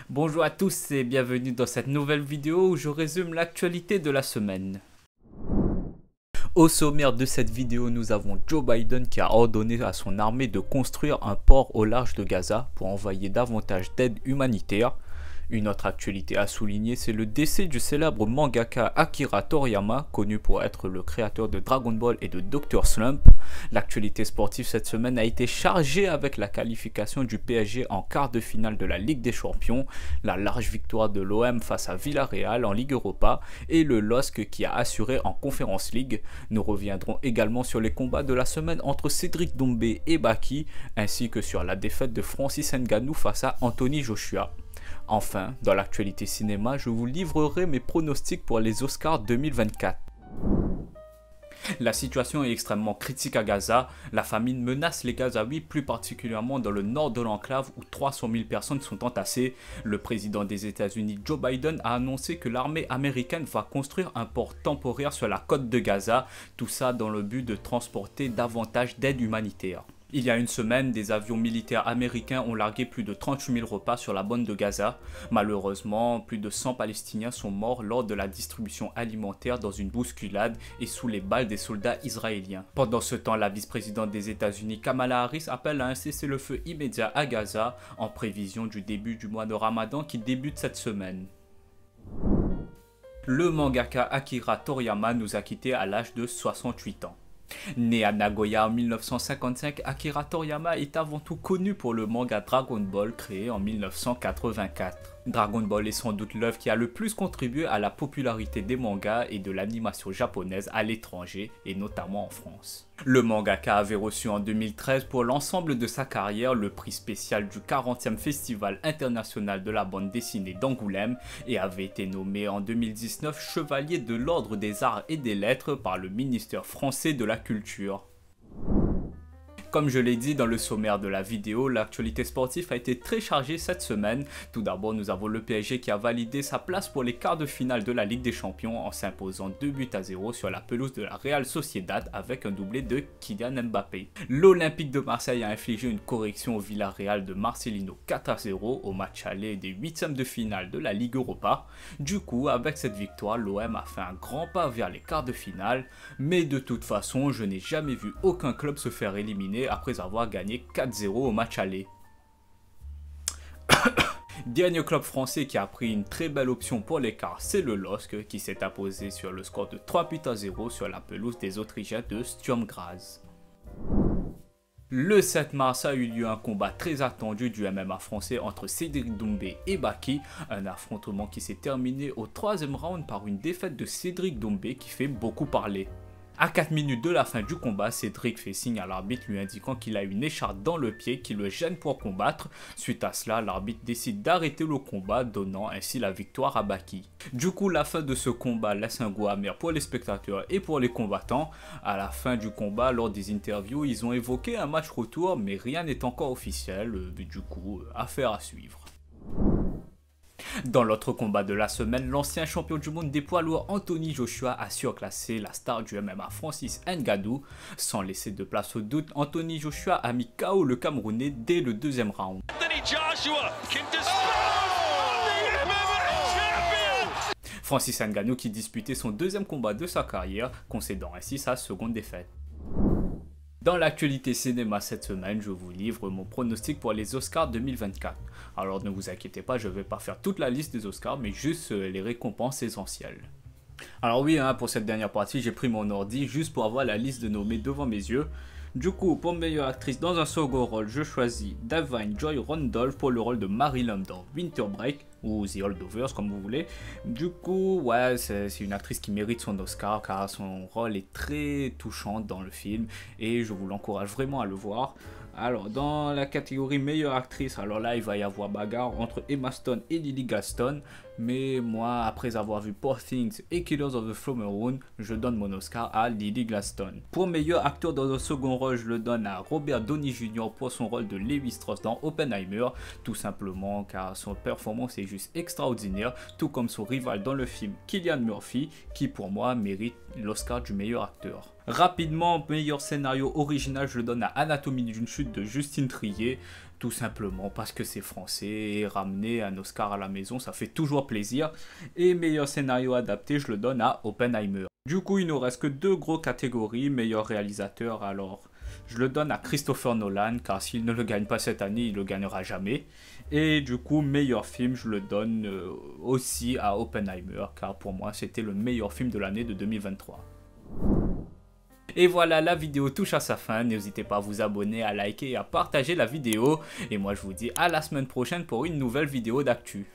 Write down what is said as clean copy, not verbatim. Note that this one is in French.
Bonjour à tous et bienvenue dans cette nouvelle vidéo où je résume l'actualité de la semaine. Au sommaire de cette vidéo, nous avons Joe Biden qui a ordonné à son armée de construire un port au large de Gaza pour envoyer davantage d'aide humanitaire. Une autre actualité à souligner, c'est le décès du célèbre mangaka Akira Toriyama, connu pour être le créateur de Dragon Ball et de Dr. Slump. L'actualité sportive cette semaine a été chargée avec la qualification du PSG en quart de finale de la Ligue des Champions, la large victoire de l'OM face à Villarreal en Ligue Europa et le LOSC qui a assuré en Conference League. Nous reviendrons également sur les combats de la semaine entre Cédric Doumbé et Baki, ainsi que sur la défaite de Francis Ngannou face à Anthony Joshua. Enfin, dans l'actualité cinéma, je vous livrerai mes pronostics pour les Oscars 2024. La situation est extrêmement critique à Gaza. La famine menace les Gazaouis, plus particulièrement dans le nord de l'enclave où 300 000 personnes sont entassées. Le président des États-Unis, Joe Biden, a annoncé que l'armée américaine va construire un port temporaire sur la côte de Gaza, tout ça dans le but de transporter davantage d'aide humanitaire. Il y a une semaine, des avions militaires américains ont largué plus de 38 000 repas sur la bande de Gaza. Malheureusement, plus de 100 Palestiniens sont morts lors de la distribution alimentaire dans une bousculade et sous les balles des soldats israéliens. Pendant ce temps, la vice-présidente des États-Unis, Kamala Harris, appelle à un cessez-le-feu immédiat à Gaza en prévision du début du mois de Ramadan qui débute cette semaine. Le mangaka Akira Toriyama nous a quittés à l'âge de 68 ans. Né à Nagoya en 1955, Akira Toriyama est avant tout connu pour le manga Dragon Ball créé en 1984. Dragon Ball est sans doute l'œuvre qui a le plus contribué à la popularité des mangas et de l'animation japonaise à l'étranger et notamment en France. Le mangaka avait reçu en 2013 pour l'ensemble de sa carrière le prix spécial du 40e Festival international de la bande dessinée d'Angoulême et avait été nommé en 2019 chevalier de l'Ordre des Arts et des Lettres par le ministère français de la Culture. Comme je l'ai dit dans le sommaire de la vidéo, l'actualité sportive a été très chargée cette semaine. Tout d'abord, nous avons le PSG qui a validé sa place pour les quarts de finale de la Ligue des Champions en s'imposant 2-0 sur la pelouse de la Real Sociedad avec un doublé de Kylian Mbappé. L'Olympique de Marseille a infligé une correction au Villarreal de Marcelino 4-0 au match aller des huitièmes de finale de la Ligue Europa. Du coup, avec cette victoire, l'OM a fait un grand pas vers les quarts de finale, mais de toute façon, je n'ai jamais vu aucun club se faire éliminer après avoir gagné 4-0 au match aller. Dernier club français qui a pris une très belle option pour l'écart, c'est le LOSC qui s'est imposé sur le score de 3-0 sur la pelouse des Autrichiens de Sturm Graz. Le 7 mars a eu lieu un combat très attendu du MMA français entre Cédric Doumbé et Baki, un affrontement qui s'est terminé au 3e round par une défaite de Cédric Doumbé qui fait beaucoup parler. À 4 minutes de la fin du combat, Cédric fait signe à l'arbitre lui indiquant qu'il a une écharpe dans le pied qui le gêne pour combattre. Suite à cela, l'arbitre décide d'arrêter le combat, donnant ainsi la victoire à Baki. Du coup, la fin de ce combat laisse un goût amer pour les spectateurs et pour les combattants. À la fin du combat, lors des interviews, ils ont évoqué un match retour, mais rien n'est encore officiel, du coup, affaire à suivre. Dans l'autre combat de la semaine, l'ancien champion du monde des poids lourds Anthony Joshua a surclassé la star du MMA Francis Ngannou. Sans laisser de place au doute, Anthony Joshua a mis KO le Camerounais dès le 2e round. Francis Ngannou qui disputait son 2e combat de sa carrière, concédant ainsi sa seconde défaite. Dans l'actualité cinéma cette semaine, je vous livre mon pronostic pour les Oscars 2024. Alors ne vous inquiétez pas, je ne vais pas faire toute la liste des Oscars, mais juste les récompenses essentielles. Alors oui, pour cette dernière partie, j'ai pris mon ordi juste pour avoir la liste de nommés devant mes yeux. Du coup, pour meilleure actrice dans un second rôle, je choisis Da'Vine Joy Randolph pour le rôle de Mary Lam dans Winter Break, ou The Holdovers comme vous voulez. Du coup, ouais, c'est une actrice qui mérite son Oscar car son rôle est très touchant dans le film et je vous l'encourage vraiment à le voir. Alors, dans la catégorie meilleure actrice, alors là, il va y avoir bagarre entre Emma Stone et Lily Gladstone. Mais moi, après avoir vu Poor Things et Killers of the Flower Moon, je donne mon Oscar à Lily Gladstone. Pour meilleur acteur dans un second rôle, je le donne à Robert Downey Jr. pour son rôle de Levi Strauss dans Oppenheimer. Tout simplement car son performance est juste extraordinaire, tout comme son rival dans le film Cillian Murphy, qui pour moi mérite l'Oscar du meilleur acteur. Rapidement, meilleur scénario original, je le donne à Anatomie d'une chute de Justine Triet. Tout simplement parce que c'est français et ramener un Oscar à la maison, ça fait toujours plaisir. Et meilleur scénario adapté, je le donne à Oppenheimer. Du coup, il nous reste que 2 grosses catégories. Meilleur réalisateur, alors je le donne à Christopher Nolan, car s'il ne le gagne pas cette année, il le gagnera jamais. Et du coup, meilleur film, je le donne aussi à Oppenheimer, car pour moi, c'était le meilleur film de l'année de 2023. Et voilà, la vidéo touche à sa fin. N'hésitez pas à vous abonner, à liker et à partager la vidéo. Et moi, je vous dis à la semaine prochaine pour une nouvelle vidéo d'actu.